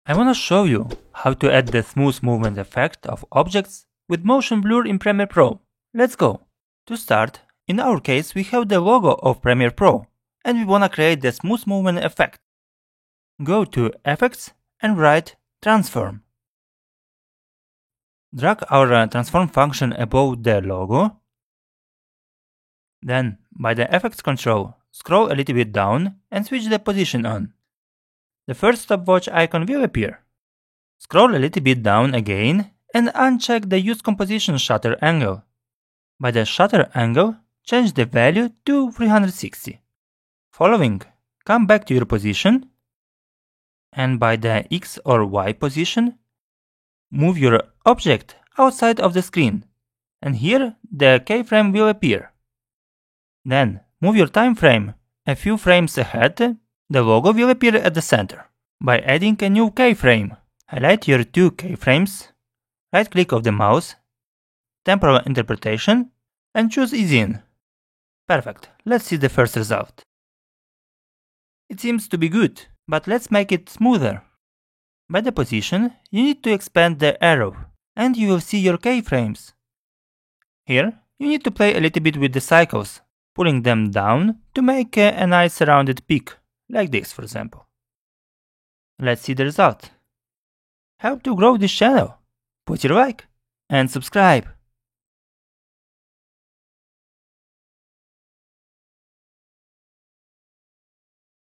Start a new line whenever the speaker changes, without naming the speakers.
I want to show you how to add the smooth movement effect of objects with motion blur in Premiere Pro. Let's go! To start, in our case we have the logo of Premiere Pro and we want to create the smooth movement effect. Go to Effects and write Transform. Drag our transform function above the logo. Then, by the Effects control, scroll a little bit down and switch the position on. The first stopwatch icon will appear. Scroll a little bit down again and uncheck the Use Composition Shutter Angle. By the shutter angle, change the value to 360. Following, come back to your position and by the X or Y position, move your object outside of the screen and here the keyframe will appear. Then move your time frame a few frames ahead. The logo will appear at the center. By adding a new keyframe, highlight your two keyframes, right-click of the mouse, temporal interpretation, and choose Ease In. Perfect, let's see the first result. It seems to be good, but let's make it smoother. By the position, you need to expand the arrow, and you will see your keyframes. Here, you need to play a little bit with the cycles, pulling them down to make a nice rounded peak. Like this, for example. Let's see the result. Help to grow this channel. Put your like and subscribe.